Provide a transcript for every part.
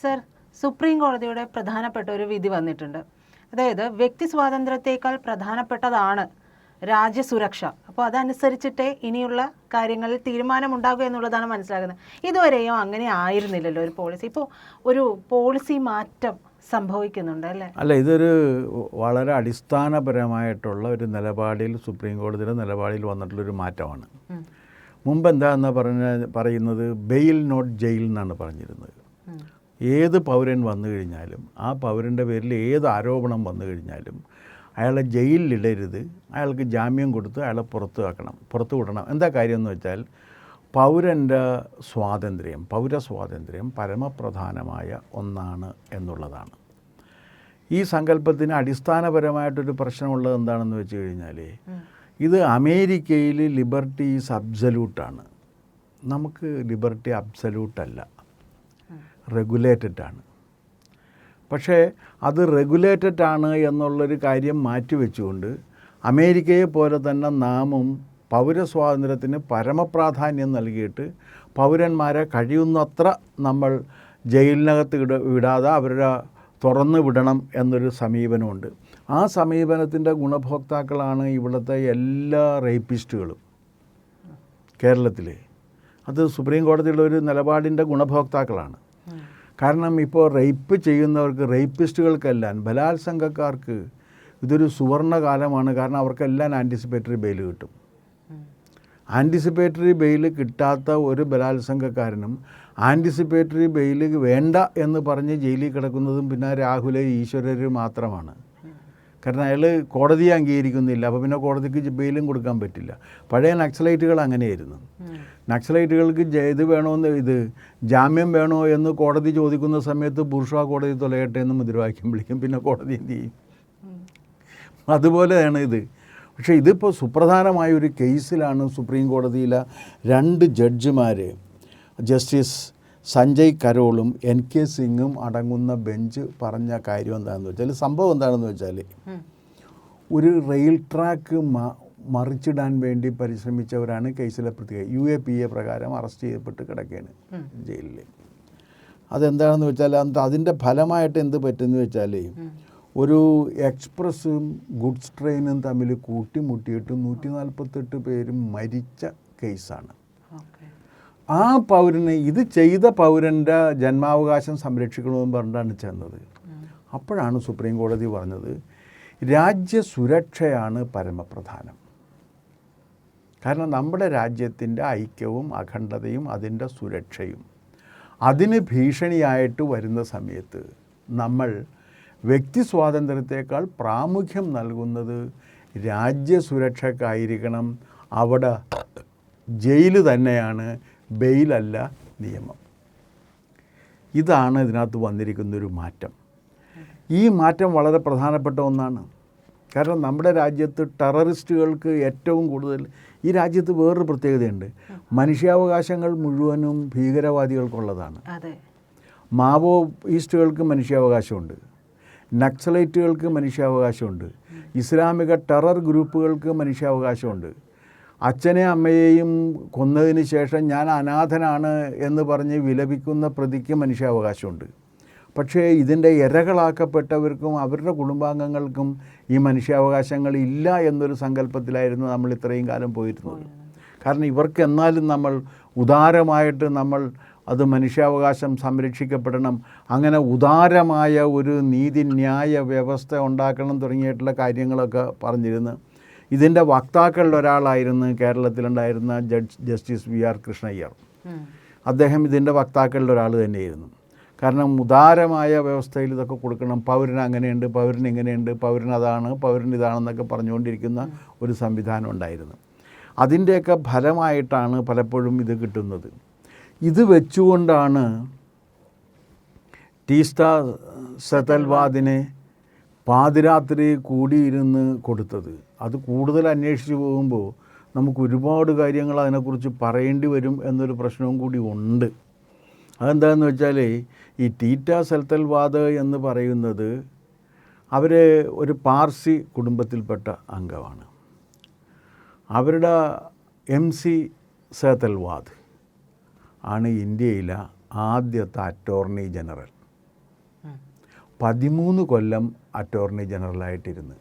Sir, supreme കോടതിയുടെ പ്രധാനപ്പെട്ട ഒരു വിധി വന്നിട്ടുണ്ട്. അതായത് വ്യക്തി സ്വാതന്ത്ര്യത്തേക്കാൾ പ്രധാനപ്പെട്ടതാണ് രാജ്യസുരക്ഷ. അപ്പോൾ അതനുസരിച്ചിട്ടേ ഇനിയുള്ള കാര്യങ്ങളിൽ തീരുമാനമുണ്ടാകുക എന്നുള്ളതാണ് മനസ്സിലാകുന്നത്. ഇതുവരെയും അങ്ങനെ ആയിരുന്നില്ലല്ലോ ഒരു പോളിസി. ഇപ്പോൾ ഒരു പോളിസി മാറ്റം സംഭവിക്കുന്നുണ്ട് അല്ലേ? അല്ല, ഇതൊരു വളരെ അടിസ്ഥാനപരമായിട്ടുള്ള ഒരു നിലപാടിൽ, സുപ്രീം കോടതിയുടെ നിലപാടിൽ വന്നിട്ടുള്ളൊരു മാറ്റമാണ്. മുമ്പ് എന്താണെന്ന് പറയുന്നത് ബെയിൽ നോട്ട് ജയിൽ എന്നാണ് പറഞ്ഞിരുന്നത്. ഏത് പൗരൻ വന്നു കഴിഞ്ഞാലും ആ പൗരൻ്റെ പേരിൽ ഏത് ആരോപണം വന്നു കഴിഞ്ഞാലും അയാളെ ജയിലിലിടരുത്, അയാൾക്ക് ജാമ്യം കൊടുത്ത് അയാളെ പുറത്തു വിടണം. എന്താ കാര്യമെന്ന് വെച്ചാൽ പൗരൻ്റെ സ്വാതന്ത്ര്യം, പൗരസ്വാതന്ത്ര്യം പരമപ്രധാനമായ ഒന്നാണ് എന്നുള്ളതാണ്. ഈ സങ്കല്പത്തിന് അടിസ്ഥാനപരമായിട്ടൊരു പ്രശ്നമുള്ളത് എന്താണെന്ന് വെച്ച് കഴിഞ്ഞാൽ, ഇത് അമേരിക്കയിൽ ലിബർട്ടി ഈസ് അബ്സല്യൂട്ടാണ്. നമുക്ക് ലിബർട്ടി അബ്സല്യൂട്ടല്ല, റെഗുലേറ്റഡ് ആണ്. പക്ഷേ അത് റെഗുലേറ്റഡ് ആണ് എന്നുള്ളൊരു കാര്യം മാറ്റിവെച്ചുകൊണ്ട് അമേരിക്കയെ പോലെ തന്നെ നാമും പൗരസ്വാതന്ത്ര്യത്തിന് പരമപ്രാധാന്യം നൽകിയിട്ട് പൗരന്മാരെ കഴിയുന്നത്ര നമ്മൾ ജയിലിനകത്ത് വിടാതെ അവരുടെ തുറന്നു വിടണം എന്നൊരു സമീപനമുണ്ട്. ആ സമീപനത്തിൻ്റെ ഗുണഭോക്താക്കളാണ് ഇവിടുത്തെ എല്ലാ റേപ്പിസ്റ്റുകളും കേരളത്തിലെ. അത് സുപ്രീം കോടതിയുടെ ഒരു നിലപാടിൻ്റെ ഗുണഭോക്താക്കളാണ്. കാരണം ഇപ്പോൾ റേപ്പ് ചെയ്യുന്നവർക്ക്, റേപ്പിസ്റ്റുകൾക്കെല്ലാം, ബലാത്സംഗക്കാർക്ക് ഇതൊരു സുവർണകാലമാണ്. കാരണം അവർക്കെല്ലാം ആൻറ്റിസിപ്പേറ്ററി ബെയിൽ കിട്ടും. ആൻറ്റിസിപ്പേറ്ററി ബെയിൽ കിട്ടാത്ത ഒരു ബലാത്സംഗക്കാരനും ആൻറ്റിസിപ്പേറ്ററി ബെയിൽ വേണ്ട എന്ന് പറഞ്ഞ് ജയിലിൽ കിടക്കുന്നതും പിന്നെ രാഹുൽ ഈശ്വരർ മാത്രമാണ്. കാരണം അയാൾ കോടതിയെ അംഗീകരിക്കുന്നില്ല. അപ്പോൾ പിന്നെ കോടതിക്ക് ബെയിലും കൊടുക്കാൻ പറ്റില്ല. പഴയ നക്സലൈറ്റുകൾ അങ്ങനെയായിരുന്നു. നക്സലൈറ്റുകൾക്ക് ഇത് വേണമെന്ന്, ഇത് ജാമ്യം വേണോ എന്ന് കോടതി ചോദിക്കുന്ന സമയത്ത് ബൂർഷ്വാ കോടതി തൊലയട്ടെ എന്ന് മുദ്രാവാക്യം വിളിക്കും. പിന്നെ കോടതി എന്ത് ചെയ്യും? അതുപോലെയാണ് ഇത്. പക്ഷേ ഇതിപ്പോൾ സുപ്രധാനമായൊരു കേസിലാണ് സുപ്രീം കോടതിയിലെ 2 ജഡ്ജിമാർ, ജസ്റ്റിസ് സഞ്ജയ് കരോളും NK സിംഗും അടങ്ങുന്ന ബെഞ്ച് പറഞ്ഞ കാര്യം എന്താണെന്ന് വെച്ചാൽ, സംഭവം എന്താണെന്ന് വെച്ചാൽ, ഒരു റെയിൽ ട്രാക്ക് മറിച്ചിടാൻ വേണ്ടി പരിശ്രമിച്ചവരാണ് കേസിലെ പ്രത്യേക UAPA പ്രകാരം അറസ്റ്റ് ചെയ്യപ്പെട്ട് കിടക്കുകയാണ് ജയിലിൽ. അതെന്താണെന്ന് വെച്ചാൽ, അതിൻ്റെ ഫലമായിട്ട് എന്ത് പറ്റുമെന്ന് വെച്ചാൽ, ഒരു എക്സ്പ്രസ്സും ഗുഡ്സ് ട്രെയിനും തമ്മിൽ കൂട്ടിമുട്ടിയിട്ട് 148 പേരും മരിച്ച കേസാണ്. ആ പൗരന്, ഇത് ചെയ്ത പൗരൻ്റെ ജന്മാവകാശം സംരക്ഷിക്കണമെന്ന് പറഞ്ഞിട്ടാണ് ചെന്നത്. അപ്പോഴാണ് സുപ്രീം കോടതി പറഞ്ഞത് രാജ്യസുരക്ഷയാണ് പരമപ്രധാനം. കാരണം നമ്മുടെ രാജ്യത്തിൻ്റെ ഐക്യവും അഖണ്ഡതയും അതിൻ്റെ സുരക്ഷയും അതിന് ഭീഷണിയായിട്ട് വരുന്ന സമയത്ത് നമ്മൾ വ്യക്തി സ്വാതന്ത്ര്യത്തേക്കാൾ പ്രാമുഖ്യം നൽകുന്നത് രാജ്യസുരക്ഷയ്ക്കായിരിക്കണം. അവിടെ ജയിൽ തന്നെയാണ്, ബെയിലല്ല നിയമം. ഇതാണ് ഇതിനകത്ത് വന്നിരിക്കുന്നൊരു മാറ്റം. ഈ മാറ്റം വളരെ പ്രധാനപ്പെട്ട ഒന്നാണ്. കാരണം നമ്മുടെ രാജ്യത്ത് ടെററിസ്റ്റുകൾക്ക് ഏറ്റവും കൂടുതൽ, ഈ രാജ്യത്ത് വേറൊരു പ്രത്യേകതയുണ്ട്, മനുഷ്യാവകാശങ്ങൾ മുഴുവനും ഭീകരവാദികൾക്കുള്ളതാണ്. മാവോയിസ്റ്റുകൾക്ക് മനുഷ്യാവകാശമുണ്ട്, നക്സലൈറ്റുകൾക്ക് മനുഷ്യാവകാശമുണ്ട്, ഇസ്ലാമിക ടെറർ ഗ്രൂപ്പുകൾക്ക് മനുഷ്യാവകാശമുണ്ട്. അച്ഛനെയും അമ്മയെയും കൊന്നതിന് ശേഷം ഞാൻ അനാഥനാണ് എന്ന് പറഞ്ഞ് വിലപിക്കുന്ന പ്രതിക്ക് മനുഷ്യാവകാശമുണ്ട്. പക്ഷേ ഇതിൻ്റെ ഇരകളാക്കപ്പെട്ടവർക്കും അവരുടെ കുടുംബാംഗങ്ങൾക്കും ഈ മനുഷ്യാവകാശങ്ങൾ ഇല്ല എന്നൊരു സങ്കല്പത്തിലായിരുന്നു നമ്മൾ ഇത്രയും കാലം പോയിരുന്നത്. കാരണം ഇവർക്ക് എന്നാലും നമ്മൾ ഉദാരമായിട്ട് നമ്മൾ അത് മനുഷ്യാവകാശം സംരക്ഷിക്കപ്പെടണം, അങ്ങനെ ഉദാരമായ ഒരു നീതിന്യായ വ്യവസ്ഥ ഉണ്ടാക്കണം തുടങ്ങിയിട്ടുള്ള കാര്യങ്ങളൊക്കെ പറഞ്ഞിരുന്നു. ഇതിൻ്റെ വക്താക്കളിൽ ഒരാളായിരുന്നു കേരളത്തിലുണ്ടായിരുന്ന ജസ്റ്റിസ് VR കൃഷ്ണയ്യർ. അദ്ദേഹം ഇതിൻ്റെ വക്താക്കളിൽ ഒരാൾ തന്നെയായിരുന്നു. കാരണം ഉദാരമായ വ്യവസ്ഥയിൽ ഇതൊക്കെ കൊടുക്കണം, പൗരന് അങ്ങനെയുണ്ട്, പൗരന് ഇങ്ങനെയുണ്ട്, പൗരനതാണ്, പൗരന് ഇതാണെന്നൊക്കെ പറഞ്ഞുകൊണ്ടിരിക്കുന്ന ഒരു സംവിധാനം ഉണ്ടായിരുന്നു. അതിൻ്റെയൊക്കെ ഫലമായിട്ടാണ് പലപ്പോഴും ഇത് കിട്ടുന്നത്. ഇത് വെച്ചുകൊണ്ടാണ് ടീസ്റ്റാ സെതൽവാദിനെ പാതിരാത്രി കൂടിയിരുന്ന് കൊടുത്തത്. അത് കൂടുതൽ അന്വേഷിച്ച് പോകുമ്പോൾ നമുക്ക് ഒരുപാട് കാര്യങ്ങൾ അതിനെക്കുറിച്ച് പറയേണ്ടി വരും എന്നൊരു പ്രശ്നവും കൂടി ഉണ്ട്. അതെന്താണെന്ന് വെച്ചാൽ, ഈ ടീറ്റാ സെതൽവാദ് എന്ന് പറയുന്നത് അവർ ഒരു പാർസി കുടുംബത്തിൽപ്പെട്ട അംഗമാണ്. അവരുടെ MC സെതൽവാദ് ആണ് ഇന്ത്യയിലെ ആദ്യത്തെ അറ്റോർണി ജനറൽ. 13 കൊല്ലം അറ്റോർണി ജനറലായിട്ടിരുന്ന്.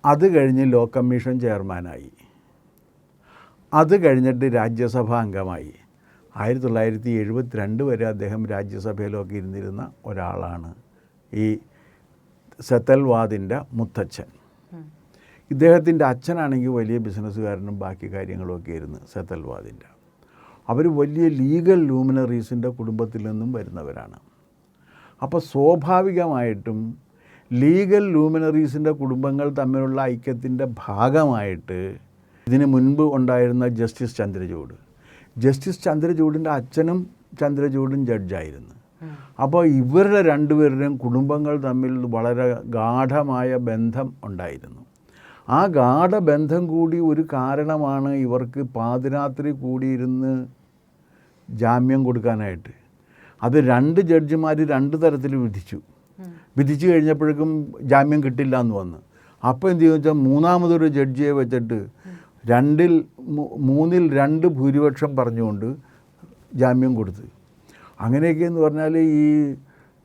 അത് കഴിഞ്ഞ് ലോ കമ്മീഷൻ ചെയർമാനായി. അത് കഴിഞ്ഞിട്ട് രാജ്യസഭാ അംഗമായി. 1972 വരെ അദ്ദേഹം രാജ്യസഭയിലൊക്കെ ഇരുന്നിരുന്ന ഒരാളാണ് ഈ സെതൽവാദിൻ്റെ മുത്തച്ഛൻ. ഇദ്ദേഹത്തിൻ്റെ അച്ഛനാണെങ്കിൽ വലിയ ബിസിനസ്സുകാരനും ബാക്കി കാര്യങ്ങളൊക്കെ ആയിരുന്നു സെതൽവാദിൻ്റെ. അവർ വലിയ ലീഗൽ ലൂമിനറീസിൻ്റെ കുടുംബത്തിൽ നിന്നും വരുന്നവരാണ്. അപ്പോൾ സ്വാഭാവികമായിട്ടും ലീഗൽ ലൂമിനറീസിൻ്റെ കുടുംബങ്ങൾ തമ്മിലുള്ള ഐക്യത്തിൻ്റെ ഭാഗമായിട്ട് ഇതിന് മുൻപ് ഉണ്ടായിരുന്ന ജസ്റ്റിസ് ചന്ദ്രചൂഡിൻ്റെ അച്ഛനും ചന്ദ്രചൂഡും ജഡ്ജായിരുന്നു. അപ്പോൾ ഇവരുടെ രണ്ടുപേരുടെയും കുടുംബങ്ങൾ തമ്മിൽ വളരെ ഗാഢമായ ബന്ധം ഉണ്ടായിരുന്നു. ആ ഗാഢബന്ധം കൂടി ഒരു കാരണമാണ് ഇവർക്ക് പാതിരാത്രി കൂടിയിരുന്ന് ജാമ്യം കൊടുക്കാനായിട്ട്. അത് 2 ജഡ്ജിമാർ 2 തരത്തിൽ വിധിച്ചു കഴിഞ്ഞപ്പോഴേക്കും ജാമ്യം കിട്ടില്ല എന്ന് വന്നു. അപ്പോൾ എന്ത് ചെയ്യുമെന്ന് വെച്ചാൽ മൂന്നാമതൊരു ജഡ്ജിയെ വെച്ചിട്ട് 2-ൽ 3-2 ഭൂരിപക്ഷം പറഞ്ഞുകൊണ്ട് ജാമ്യം കൊടുത്ത്. അങ്ങനെയൊക്കെ എന്ന് പറഞ്ഞാൽ ഈ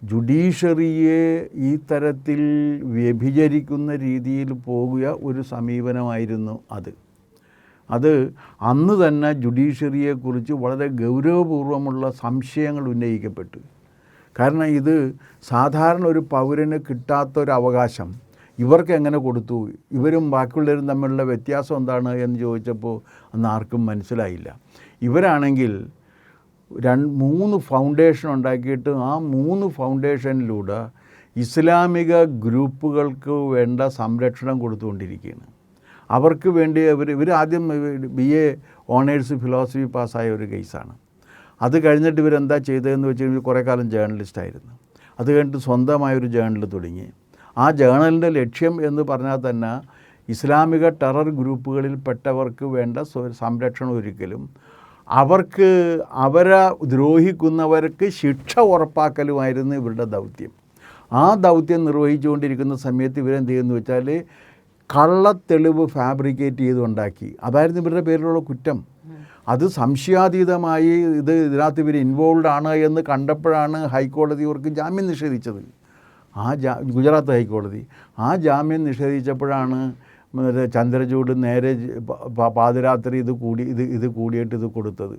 ജുഡീഷ്യറിയെ ഈ തരത്തിൽ വ്യഭിചരിക്കുന്ന രീതിയിൽ പോകുക ഒരു സമീപനമായിരുന്നു അത് അന്ന് തന്നെ ജുഡീഷ്യറിയെക്കുറിച്ച് വളരെ ഗൗരവപൂർവമുള്ള സംശയങ്ങൾ ഉന്നയിക്കപ്പെട്ടു. കാരണം ഇത് സാധാരണ ഒരു പൗരന് കിട്ടാത്തൊരവകാശം ഇവർക്ക് എങ്ങനെ കൊടുത്തു, ഇവരും ബാക്കിയുള്ളവരും തമ്മിലുള്ള വ്യത്യാസം എന്താണ് എന്ന് ചോദിച്ചപ്പോൾ അന്ന് ആർക്കും മനസ്സിലായില്ല. ഇവരാണെങ്കിൽ 3 ഫൗണ്ടേഷൻ ഉണ്ടാക്കിയിട്ട് ആ 3 ഫൗണ്ടേഷനിലൂടെ ഇസ്ലാമിക ഗ്രൂപ്പുകൾക്ക് വേണ്ട സംരക്ഷണം കൊടുത്തുകൊണ്ടിരിക്കുകയാണ്. അവർക്ക് വേണ്ടി ഇവർ ആദ്യം BA ഓണേഴ്സ് ഫിലോസഫി പാസ്സായ ഒരു കേസാണ്. അത് കഴിഞ്ഞിട്ട് ഇവരെന്താ ചെയ്തതെന്ന് വെച്ച് കഴിഞ്ഞാൽ കുറേ കാലം ജേർണലിസ്റ്റായിരുന്നു. അത് കഴിഞ്ഞിട്ട് സ്വന്തമായൊരു ജേർണൽ തുടങ്ങി. ആ ജേർണലിൻ്റെ ലക്ഷ്യം എന്ന് പറഞ്ഞാൽ തന്നെ ഇസ്ലാമിക ടെറർ ഗ്രൂപ്പുകളിൽപ്പെട്ടവർക്ക് വേണ്ട സംരക്ഷണം ഒരിക്കലും അവരെ ദ്രോഹിക്കുന്നവർക്ക് ശിക്ഷ ഉറപ്പാക്കലുമായിരുന്നു ഇവരുടെ ദൗത്യം. ആ ദൗത്യം നിർവഹിച്ചുകൊണ്ടിരിക്കുന്ന സമയത്ത് ഇവരെന്ത് ചെയ്യുമെന്ന് വെച്ചാൽ കള്ളത്തെളിവ് ഫാബ്രിക്കേറ്റ് ചെയ്തുണ്ടാക്കി. അതായിരുന്നു ഇവരുടെ പേരിലുള്ള കുറ്റം. അത് സംശയാതീതമായി ഇതിനകത്ത് ഇവർ ഇൻവോൾവ് ആണ് എന്ന് കണ്ടപ്പോഴാണ് ഹൈക്കോടതി ഇവർക്ക് ജാമ്യം നിഷേധിച്ചത്. ഗുജറാത്ത് ഹൈക്കോടതി ആ ജാമ്യം നിഷേധിച്ചപ്പോഴാണ് ചന്ദ്രചൂഡ് നേരെ പാതിരാത്രി ഇത് കൂടിയിട്ട് ഇത് കൊടുത്തത്.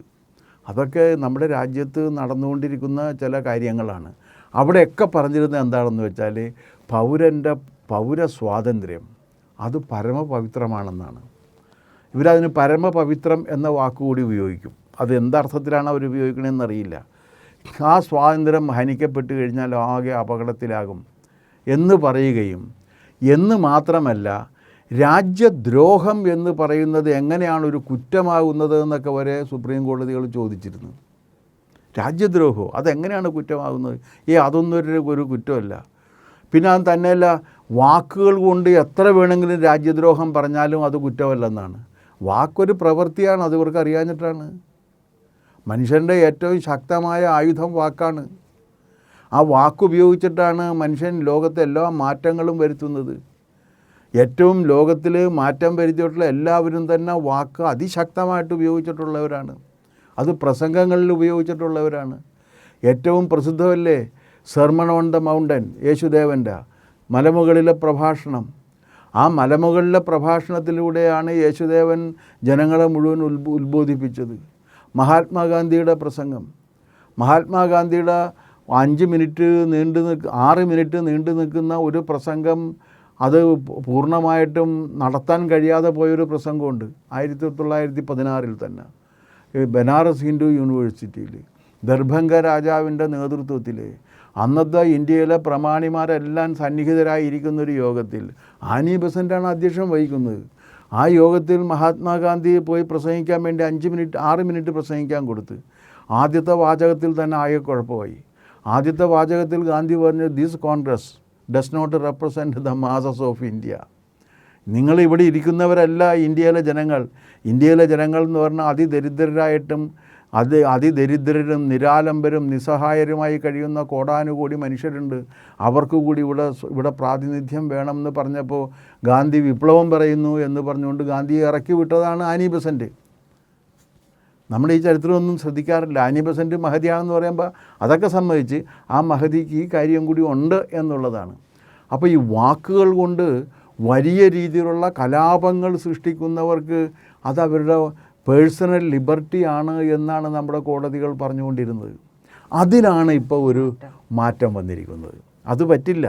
അതൊക്കെ നമ്മുടെ രാജ്യത്ത് നടന്നുകൊണ്ടിരിക്കുന്ന ചില കാര്യങ്ങളാണ്. അവിടെയൊക്കെ പറഞ്ഞിരുന്നത് എന്താണെന്ന് വെച്ചാൽ പൗരസ്വാതന്ത്ര്യം അത് പരമപവിത്രമാണെന്നാണ്. ഇവരതിന് പരമപവിത്രം എന്ന വാക്കുകൂടി ഉപയോഗിക്കും. അത് എന്തർത്ഥത്തിലാണ് അവർ ഉപയോഗിക്കണമെന്ന് അറിയില്ല. ആ സ്വാതന്ത്ര്യം ഹനിക്കപ്പെട്ട് കഴിഞ്ഞാൽ ആകെ അപകടത്തിലാകും എന്ന് പറയുകയും, എന്ന് മാത്രമല്ല രാജ്യദ്രോഹം എന്ന് പറയുന്നത് എങ്ങനെയാണ് ഒരു കുറ്റമാകുന്നത് എന്നൊക്കെ വരെ സുപ്രീം കോടതികൾ ചോദിച്ചിരുന്നു. രാജ്യദ്രോഹം അതെങ്ങനെയാണ് കുറ്റമാകുന്നത്? അതൊന്നും ഒരു കുറ്റമല്ല. പിന്നെ അത് തന്നെയല്ല, വാക്കുകൾ കൊണ്ട് എത്ര വേണമെങ്കിലും രാജ്യദ്രോഹം പറഞ്ഞാലും അത് കുറ്റമല്ലെന്നാണ്. വാക്കൊരു പ്രവൃത്തിയാണ്, അത് ഇവർക്ക് അറിയാഞ്ഞിട്ടാണ്. മനുഷ്യൻ്റെ ഏറ്റവും ശക്തമായ ആയുധം വാക്കാണ്. ആ വാക്കുപയോഗിച്ചിട്ടാണ് മനുഷ്യൻ ലോകത്തെ എല്ലാ മാറ്റങ്ങളും വരുത്തുന്നത്. ഏറ്റവും ലോകത്തിൽ മാറ്റം വരുത്തിയിട്ടുള്ള എല്ലാവരും തന്നെ വാക്ക് അതിശക്തമായിട്ട് ഉപയോഗിച്ചിട്ടുള്ളവരാണ്. അത് പ്രസംഗങ്ങളിൽ ഉപയോഗിച്ചിട്ടുള്ളവരാണ്. ഏറ്റവും പ്രസിദ്ധമല്ലേ സെർമൺ ഓൺ ദ മൗണ്ടൻ, യേശുദേവൻ്റെ മലമുകളിലെ പ്രഭാഷണം. ആ മലമുകളിലെ പ്രഭാഷണത്തിലൂടെയാണ് യേശുദേവൻ ജനങ്ങളെ മുഴുവൻ ഉത്ബോധിപ്പിച്ചത്. മഹാത്മാഗാന്ധിയുടെ പ്രസംഗം, മഹാത്മാഗാന്ധിയുടെ 6 മിനിറ്റ് നീണ്ടു നിൽക്കുന്ന ഒരു പ്രസംഗം, അത് പൂർണ്ണമായിട്ടും നടത്താൻ കഴിയാതെ പോയൊരു പ്രസംഗമുണ്ട്. 1916 തന്നെ ബനാറസ് ഹിന്ദു യൂണിവേഴ്സിറ്റിയിൽ ദർഭംഗ രാജാവിൻ്റെ നേതൃത്വത്തിൽ അന്നത്തെ ഇന്ത്യയിലെ പ്രമാണിമാരെല്ലാം സന്നിഹിതരായിരിക്കുന്നൊരു യോഗത്തിൽ ആനി ബസൻ്റാണ് അധ്യക്ഷം വഹിക്കുന്നത്. ആ യോഗത്തിൽ മഹാത്മാഗാന്ധി പോയി പ്രസംഗിക്കാൻ വേണ്ടി 6 മിനിറ്റ് പ്രസംഗിക്കാൻ കൊടുത്ത് ആദ്യത്തെ വാചകത്തിൽ തന്നെ ആകെ കുഴപ്പമായി. ആദ്യത്തെ വാചകത്തിൽ ഗാന്ധി പറഞ്ഞു, this Congress does not represent the masses of India. നിങ്ങളിവിടെ ഇരിക്കുന്നവരല്ല ഇന്ത്യയിലെ ജനങ്ങൾ. ഇന്ത്യയിലെ ജനങ്ങൾ എന്ന് പറഞ്ഞാൽ അതിദരിദ്രരായിട്ടും അതിദരിദ്രരും നിരാലംബരും നിസ്സഹായരുമായി കഴിയുന്ന കോടാനുകോടി മനുഷ്യരുണ്ട്. അവർക്ക് കൂടി ഇവിടെ പ്രാതിനിധ്യം വേണമെന്ന് പറഞ്ഞപ്പോൾ ഗാന്ധി വിപ്ലവം പറയുന്നു എന്ന് പറഞ്ഞുകൊണ്ട് ഗാന്ധിയെ ഇറക്കി വിട്ടതാണ് ആനി ബസൻ്റ്. നമ്മൾ ഈ ചരിത്രമൊന്നും ശ്രദ്ധിക്കാറില്ല. ആനി ബസന്റ് മഹതിയാണെന്ന് പറയുമ്പോൾ അതൊക്കെ സമ്മതിച്ച് ആ മഹതിക്ക് ഈ കാര്യം കൂടി ഉണ്ട് എന്നുള്ളതാണ്. അപ്പോൾ ഈ വാക്കുകൾ കൊണ്ട് വലിയ രീതിയിലുള്ള കലാപങ്ങൾ സൃഷ്ടിക്കുന്നവർക്ക് അതവരുടെ പേഴ്സണൽ ലിബർട്ടിയാണ് എന്നാണ് നമ്മുടെ കോടതികൾ പറഞ്ഞുകൊണ്ടിരുന്നത്. അതിലാണ് ഇപ്പോൾ ഒരു മാറ്റം വന്നിരിക്കുന്നത്. അത് പറ്റില്ല.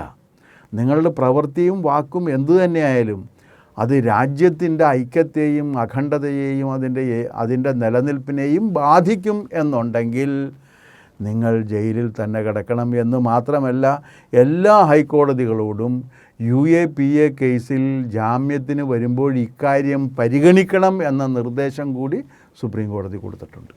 നിങ്ങളുടെ പ്രവൃത്തിയും വാക്കും എന്തു തന്നെയായാലും അത് രാജ്യത്തിൻ്റെ ഐക്യത്തെയും അഖണ്ഡതയെയും അതിൻ്റെ നിലനിൽപ്പിനെയും ബാധിക്കും എന്നുണ്ടെങ്കിൽ നിങ്ങൾ ജയിലിൽ തന്നെ കിടക്കണം എന്ന് മാത്രമല്ല, എല്ലാ ഹൈക്കോടതികളോടും UAPA കേസിൽ ജാമ്യത്തിന് വരുമ്പോൾ ഇക്കാര്യം പരിഗണിക്കണം എന്ന നിർദ്ദേശം കൂടി സുപ്രീം കോടതി കൊടുത്തിട്ടുണ്ട്.